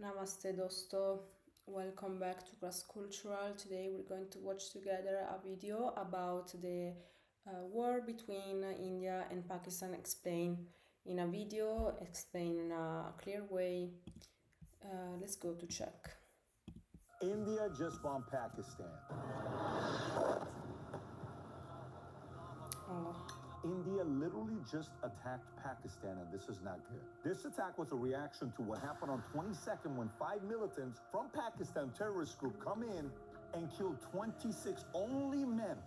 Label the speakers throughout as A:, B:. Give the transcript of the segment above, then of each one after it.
A: Namaste dosto, welcome back to Cross Cultural. Today we're going to watch together a video about the war between India and Pakistan explained in a video, explained in a clear way. Let's go to check.
B: India just bombed Pakistan. India literally just attacked Pakistan, and this is not good. This attack was a reaction to what happened on 22nd when 5 militants from Pakistan terrorist group come in and killed 26 only men.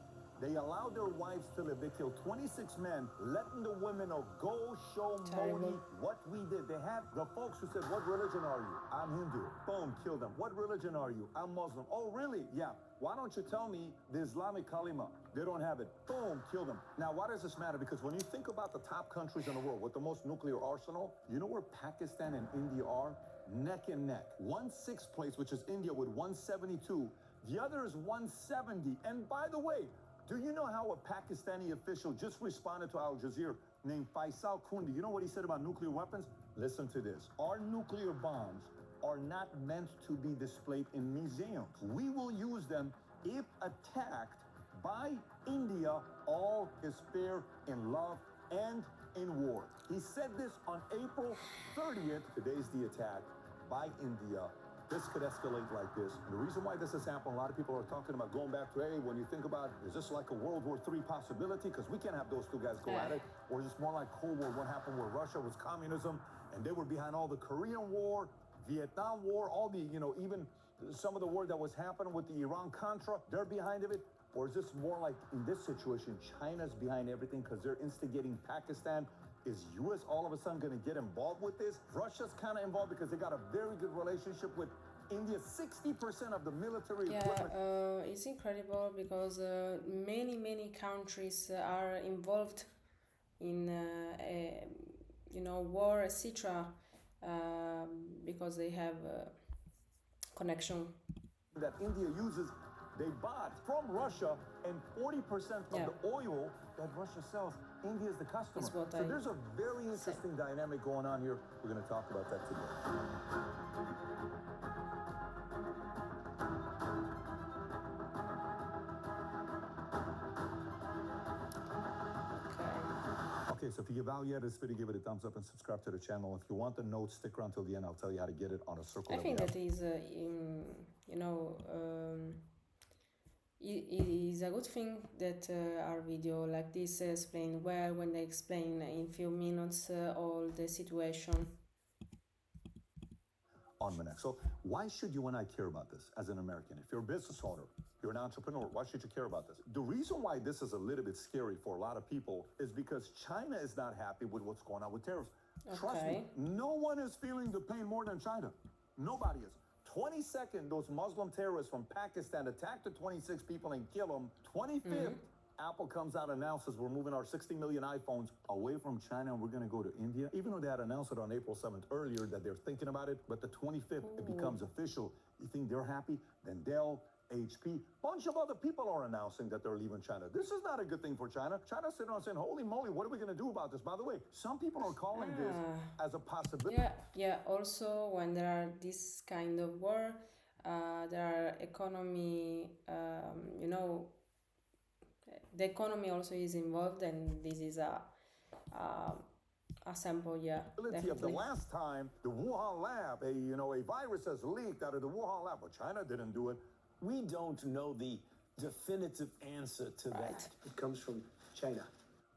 B: They allowed their wives to live. They killed 26 men, letting the women know, go show Modi what we did. They had the folks who said, what religion are you? I'm Hindu. Boom, kill them. What religion are you? I'm Muslim. Oh, really? Yeah. Why don't you tell me the Islamic kalima? They don't have it. Boom, kill them. Now, why does this matter? Because when you think about the top countries in the world with the most nuclear arsenal, you know where Pakistan and India are? Neck and neck. 1/6 place, which is India with 172. The other is 170. And by the way, do you know how a Pakistani official just responded to Al Jazeera named Faisal Kundi? You know what he said about nuclear weapons? Listen to this. Our nuclear bombs are not meant to be displayed in museums. We will use them if attacked by India. All is fair in love and in war. He said this on April 30th. Today's the attack by India. This could escalate like this. And the reason why this has happened, a lot of people are talking about going back to, hey, when you think about, is this like a World War III possibility? Because we can't have those two guys go at it. Or is this more like Cold War, what happened where Russia was communism and they were behind all the Korean War, Vietnam War, all the, even some of the war that was happening with the Iran-Contra, they're behind of it? Or is this more like, in this situation, China's behind everything because they're instigating Pakistan? Is U.S. all of a sudden going to get involved with this? Russia's kind of involved because they got a very good relationship with India. 60% of the military equipment.
A: It's incredible because many countries are involved in war, etc. Because they have connection.
B: That India uses, they bought from Russia, and 40% of the oil that Russia sells, India is the customer. So there's a very interesting dynamic going on here. We're going to talk about that today. Okay, so if you give value out of this video, give it a thumbs up and subscribe to the channel. If you want the notes, stick around till the end. I'll tell you how to get it on a circle.
A: I think that is, it is a good thing that our video like this explain well when they explain in few minutes all the situation.
B: On the next. So why should you and I care about this as an American? If you're a business owner, you're an entrepreneur, why should you care about this? The reason why this is a little bit scary for a lot of people is because China is not happy with what's going on with tariffs. Trust me, no one is feeling the pain more than China. Nobody is. 22nd, those Muslim terrorists from Pakistan attacked the 26 people and killed them. 25th, Apple comes out and announces we're moving our 60 million iPhones away from China and we're going to go to India. Even though they had announced it on April 7th earlier that they're thinking about it, but the 25th, it becomes official. You think they're happy? Then Dell, HP, bunch of other people are announcing that they're leaving China. This is not a good thing for China. China's sitting around saying, holy moly, what are we going to do about this? By the way, some people are calling this as a possibility.
A: Yeah, also when there are this kind of war, there are economy, the economy also is involved, and this is a sample, definitely.
B: Of the last time the Wuhan lab, a virus has leaked out of the Wuhan lab, but China didn't do it.
C: We don't know the definitive answer to that. It comes from China.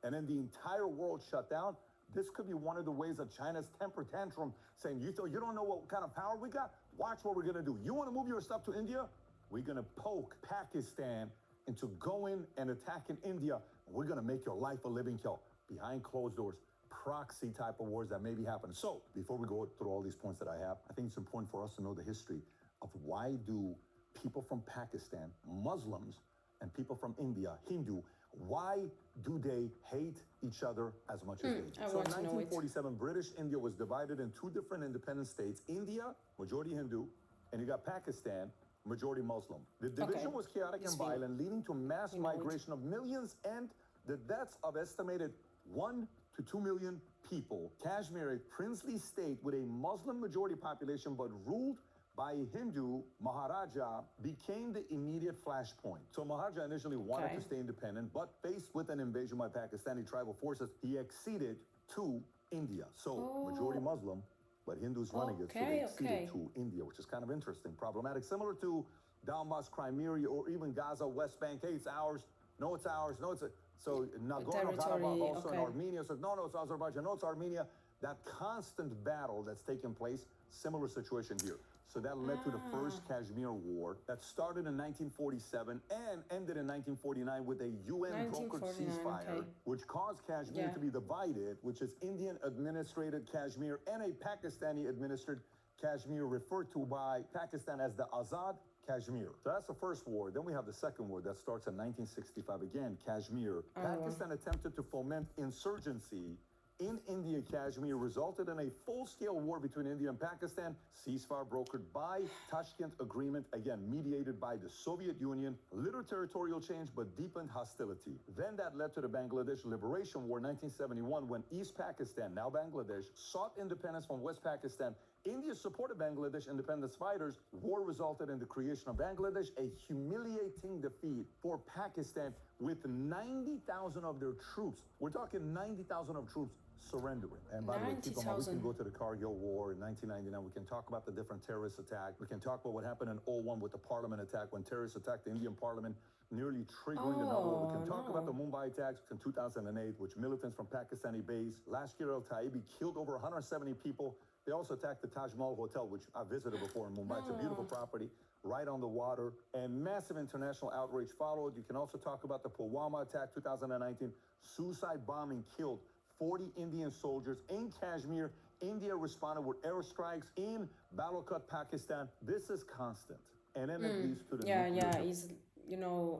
B: And then the entire world shut down. This could be one of the ways of China's temper tantrum, saying, you don't know what kind of power we got? Watch what we're going to do. You want to move your stuff to India? We're going to poke Pakistan into going and attacking India. We're going to make your life a living hell. Behind closed doors, proxy type of wars that may be happening. So before we go through all these points that I have, I think it's important for us to know the history of why do people from Pakistan, Muslims, and people from India, Hindu, why do they hate each other as much as they do? So in 1947, British India was divided in two different independent states. India, majority Hindu, and you got Pakistan, majority Muslim. The division was chaotic and violent, leading to mass migration of millions and the deaths of estimated 1 to 2 million people. Kashmir, a princely state with a Muslim majority population but ruled by a Hindu Maharaja, became the immediate flashpoint. So Maharaja initially wanted to stay independent, but faced with an invasion by Pakistani tribal forces, he acceded to India. So majority Muslim, but Hindus running it, so they acceded to India, which is kind of interesting, problematic, similar to Donbass, Crimea, or even Gaza, West Bank. Hey, it's ours. No, it's ours. No, it's so Nagorno-Karabakh also in Armenia. So no, it's Azerbaijan. No, it's Armenia. That constant battle that's taken place, similar situation here. So that led to the first Kashmir War that started in 1947 and ended in 1949 with a UN-brokered ceasefire, which caused Kashmir to be divided, which is Indian-administered Kashmir and a Pakistani-administered Kashmir, referred to by Pakistan as the Azad Kashmir. So that's the first war. Then we have the second war that starts in 1965. Again, Kashmir. Pakistan attempted to foment insurgency in India. Kashmir resulted in a full-scale war between India and Pakistan. Ceasefire brokered by Tashkent Agreement, again, mediated by the Soviet Union. Little territorial change, but deepened hostility. Then that led to the Bangladesh Liberation War, 1971, when East Pakistan, now Bangladesh, sought independence from West Pakistan. India supported Bangladesh independence fighters. War resulted in the creation of Bangladesh, a humiliating defeat for Pakistan with 90,000 of their troops. We're talking 90,000 of troops surrendering. And by the way, keep in mind, we can go to the Kargil War in 1999. We can talk about the different terrorist attacks. We can talk about what happened in 2001 with the parliament attack, when terrorists attacked the Indian parliament, nearly triggering the Navy. We can talk about the Mumbai attacks in 2008, which militants from Pakistani base. Last year, Al-Taibi killed over 170 people. They also attacked the Taj Mahal Hotel, which I visited before in Mumbai. It's a beautiful property right on the water, and massive international outrage followed. You can also talk about the Pulwama attack, 2019. Suicide bombing killed 40 Indian soldiers in Kashmir. India responded with airstrikes in Balochat, Pakistan. This is constant. And then it leads to the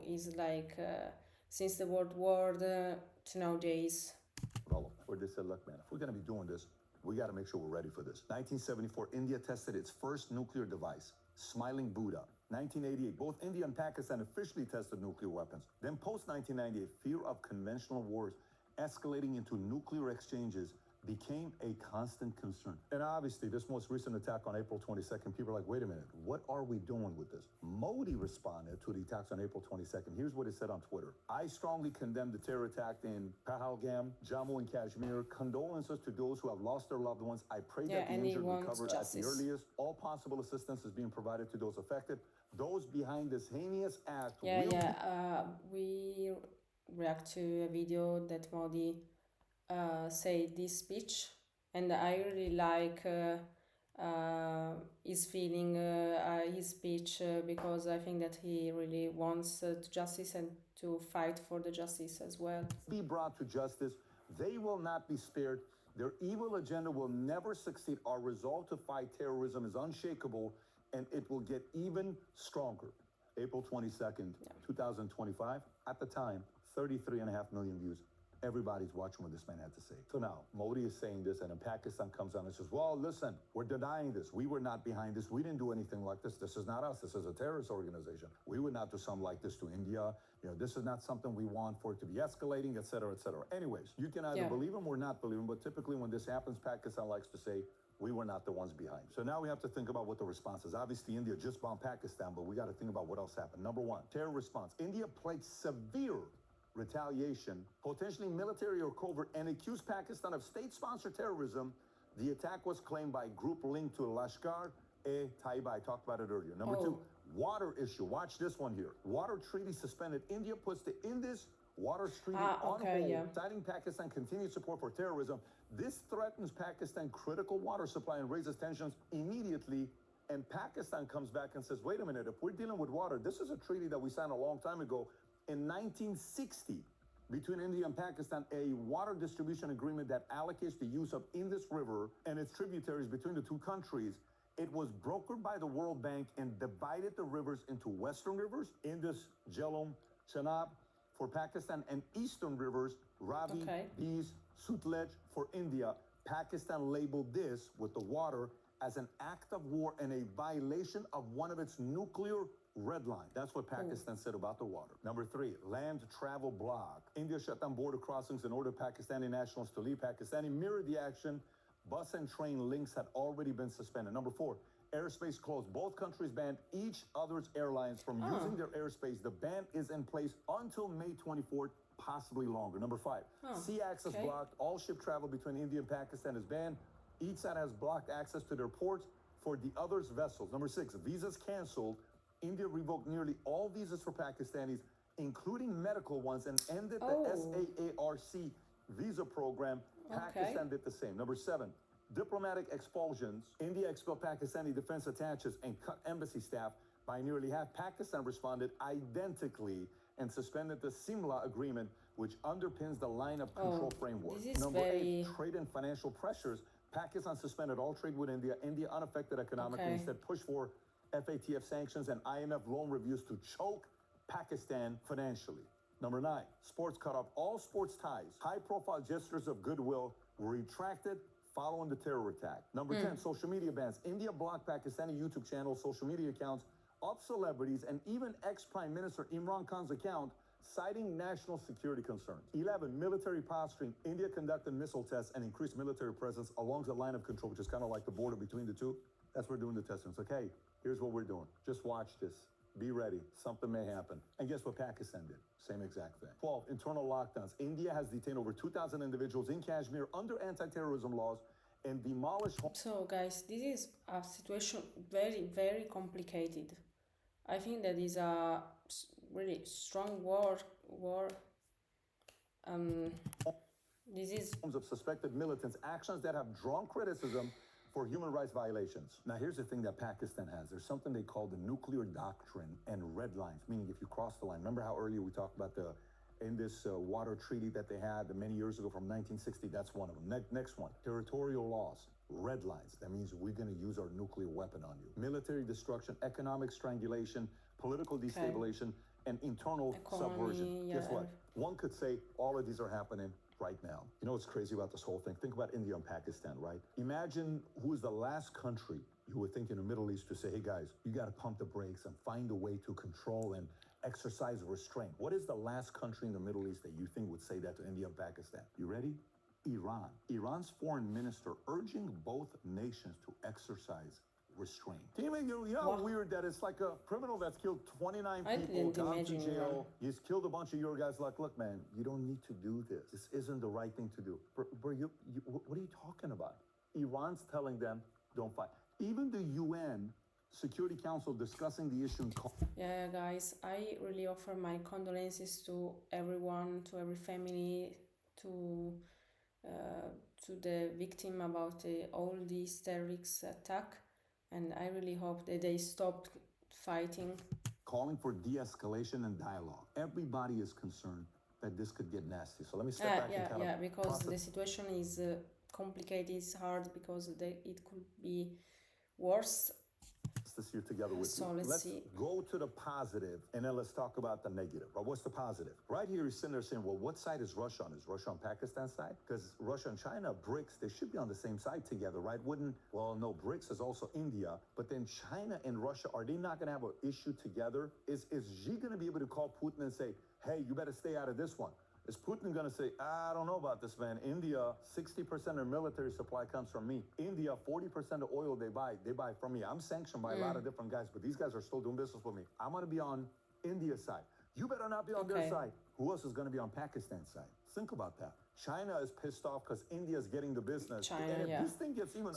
A: is like since the World War to nowadays.
B: Or they said, look, man, if we're going to be doing this, we got to make sure we're ready for this. 1974, India tested its first nuclear device, Smiling Buddha. 1988, both India and Pakistan officially tested nuclear weapons. Then post-1998, fear of conventional wars escalating into nuclear exchanges became a constant concern. And obviously, this most recent attack on April 22nd, people are like, wait a minute, what are we doing with this? Modi responded to the attacks on April 22nd. Here's what he said on Twitter. I strongly condemn the terror attack in Pahalgam, Jammu and Kashmir. Condolences to those who have lost their loved ones. I pray that the injured recover at the earliest. All possible assistance is being provided to those affected. Those behind this heinous act
A: we react to a video that Modi say this speech, and I really like his feeling, his speech, because I think that he really wants justice and to fight for the justice as well.
B: Be brought to justice. They will not be spared. Their evil agenda will never succeed. Our resolve to fight terrorism is unshakable, and it will get even stronger. April 22nd, 2025. At the time, 33.5 million views. Everybody's watching what this man had to say. So now, Modi is saying this, and then Pakistan comes on and says, well, listen, we're denying this. We were not behind this. We didn't do anything like this. This is not us. This is a terrorist organization. We would not do something like this to India. You know, this is not something we want for it to be escalating, et cetera, et cetera. Anyways, you can either believe him or not believe him, but typically when this happens, Pakistan likes to say, we were not the ones behind. So now we have to think about what the response is. Obviously, India just bombed Pakistan, but we got to think about what else happened. Number one, terror response. India played severe retaliation, potentially military or covert, and accused Pakistan of state-sponsored terrorism. The attack was claimed by a group linked to Lashkar-e-Taiba. I talked about it earlier. Number two, water issue. Watch this one here. Water treaty suspended. India puts the Indus Water Treaty on hold, citing Pakistan continued support for terrorism. This threatens Pakistan's critical water supply and raises tensions immediately. And Pakistan comes back and says, wait a minute, if we're dealing with water, this is a treaty that we signed a long time ago. In 1960, between India and Pakistan, a water distribution agreement that allocates the use of Indus River and its tributaries between the two countries. It was brokered by the World Bank and divided the rivers into western rivers, Indus, Jhelum, Chenab for Pakistan, and eastern rivers, Ravi, Beas, Sutlej for India. Pakistan labeled this with the water as an act of war and a violation of one of its nuclear red lines. That's what Pakistan said about the water. Number 3, land travel block. India shut down border crossings and ordered Pakistani nationals to leave. Pakistani mirrored the action. Bus and train links had already been suspended. Number 4, airspace closed. Both countries banned each other's airlines from using their airspace. The ban is in place until May 24th, possibly longer. Number 5, sea access blocked. All ship travel between India and Pakistan is banned. Each side has blocked access to their ports for the other's vessels. Number 6, visas canceled. India revoked nearly all visas for Pakistanis, including medical ones, and ended the SAARC visa program. Pakistan did the same. Number 7, diplomatic expulsions. India expelled Pakistani defense attaches and cut embassy staff by nearly half. Pakistan responded identically and suspended the Simla agreement, which underpins the line of control framework. Number 8, trade and financial pressures. Pakistan suspended all trade with India. India unaffected economically, instead pushed for FATF sanctions and IMF loan reviews to choke Pakistan financially. Number 9, sports cut off all sports ties. High-profile gestures of goodwill were retracted following the terror attack. Number 10, social media bans. India blocked Pakistani YouTube channels, social media accounts of celebrities, and even ex-Prime Minister Imran Khan's account, citing national security concerns. 11, military posturing. India conducted missile tests and increased military presence along the line of control, which is kind of like the border between the two. That's where we're doing the testing. It's like, hey, here's what we're doing. Just watch this. Be ready. Something may happen. And guess what Pakistan did? Same exact thing. 12, internal lockdowns. India has detained over 2,000 individuals in Kashmir under anti-terrorism laws and demolished homes.
A: So, guys, this is a situation very, very complicated. I think that is a really strong war. This is
B: of suspected militants, actions that have drawn criticism for human rights violations. Now, here's the thing that Pakistan has. There's something they call the nuclear doctrine and red lines, meaning if you cross the line. Remember how earlier we talked about in this water treaty that they had many years ago from 1960? That's one of them. Next one, territorial laws, red lines. That means we're going to use our nuclear weapon on you. Military destruction, economic strangulation, political destabilization, and internal subversion. Guess what? One could say all of these are happening right now. You know what's crazy about this whole thing? Think about India and Pakistan, right? Imagine who is the last country you would think in the Middle East to say, hey guys, you got to pump the brakes and find a way to control and exercise restraint. What is the last country in the Middle East that you think would say that to India and Pakistan? You ready? Iran. Iran's foreign minister urging both nations to exercise restraint. Can you imagine, how weird that it's like a criminal that's killed 29 people, gone to jail. He's killed a bunch of your guys. Like, look, man, you don't need to do this. This isn't the right thing to do. Bro, what are you talking about? Iran's telling them, don't fight. Even the UN Security Council discussing the issue.
A: Yeah, guys, I really offer my condolences to everyone, to every family, to the victim about all these terrorist attack. And I really hope that they stop fighting.
B: Calling for de-escalation and dialogue. Everybody is concerned that this could get nasty. So let me step back and kind of
A: because the situation is complicated, it's hard, because it could be worse.
B: This year together with you. Let's go to the positive, and then let's talk about the negative. Right? What's the positive? Right here, you're sitting there saying, well, what side is Russia on? Is Russia on Pakistan's side? Because Russia and China, BRICS, they should be on the same side together, right? Well, no, BRICS is also India, but then China and Russia, are they not going to have an issue together? Is Xi going to be able to call Putin and say, hey, you better stay out of this one? Is Putin going to say, I don't know about this, man. India, 60% of their military supply comes from me. India, 40% of oil they buy from me. I'm sanctioned by a lot of different guys, but these guys are still doing business with me. I'm going to be on India's side. You better not be on their side. Who else is going to be on Pakistan's side? Think about that. China is pissed off because India is getting the business. And if this thing gets even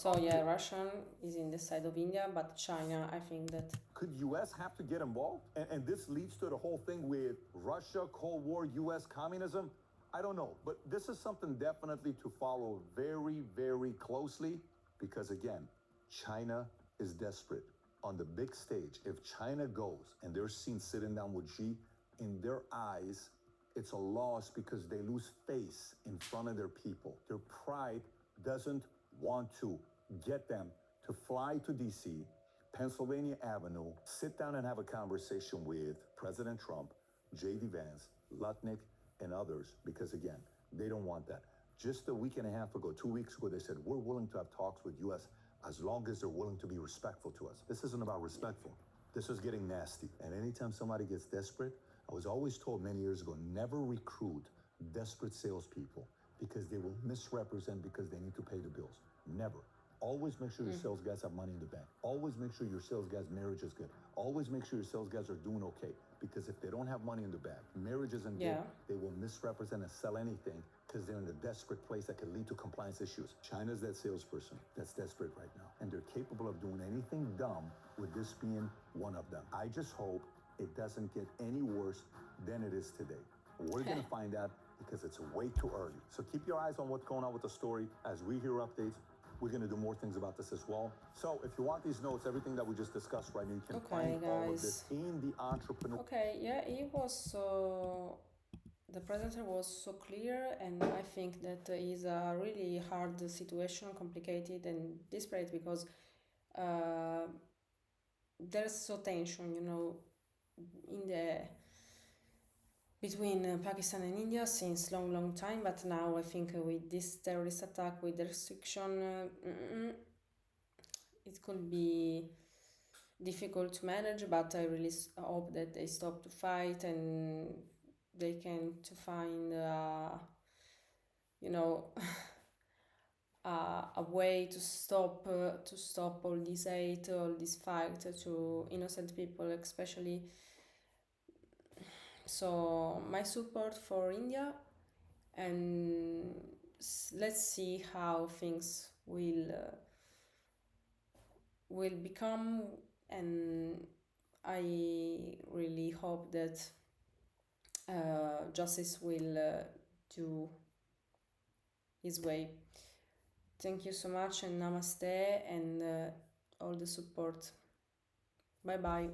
A: Russia is in the side of India, but China, I think that...
B: Could U.S. have to get involved? And this leads to the whole thing with Russia, Cold War, U.S. communism? I don't know. But this is something definitely to follow very, very closely, because, again, China is desperate. On the big stage, if China goes and they're seen sitting down with Xi, in their eyes, it's a loss because they lose face in front of their people. Their pride doesn't want to get them to fly to D.C., Pennsylvania Avenue, sit down and have a conversation with President Trump, J.D. Vance, Lutnick, and others, because, again, they don't want that. Just a week and a half ago, 2 weeks ago, they said, we're willing to have talks with U.S. as long as they're willing to be respectful to us. This isn't about respectful. This is getting nasty. And anytime somebody gets desperate, I was always told many years ago, never recruit desperate salespeople because they will misrepresent because they need to pay the bills. Never. Always make sure your sales guys have money in the bank. Always make sure your sales guys' marriage is good. Always make sure your sales guys are doing okay. Because if they don't have money in the bank, marriage isn't good, they will misrepresent and sell anything because they're in a desperate place that could lead to compliance issues. China's that salesperson that's desperate right now. And they're capable of doing anything dumb, with this being one of them. I just hope it doesn't get any worse than it is today. We're going to find out because it's way too early. So keep your eyes on what's going on with the story. As we hear updates, we're going to do more things about this as well. So if you want these notes, everything that we just discussed right now, you can find all of this in the Entrepreneur.
A: Okay, yeah, it was so... The presenter was so clear, and I think that is a really hard situation, complicated and desperate, because there's so tension, you know, in the between Pakistan and India since long time. But now I think with this terrorist attack, with the restriction, it could be difficult to manage. But I really hope that they stop to fight and they can to find you know, a way to stop all this hate, all this fight to innocent people, especially. So my support for India, and let's see how things will become. And I really hope that justice will do his way. Thank you so much, and namaste, and all the support. Bye bye.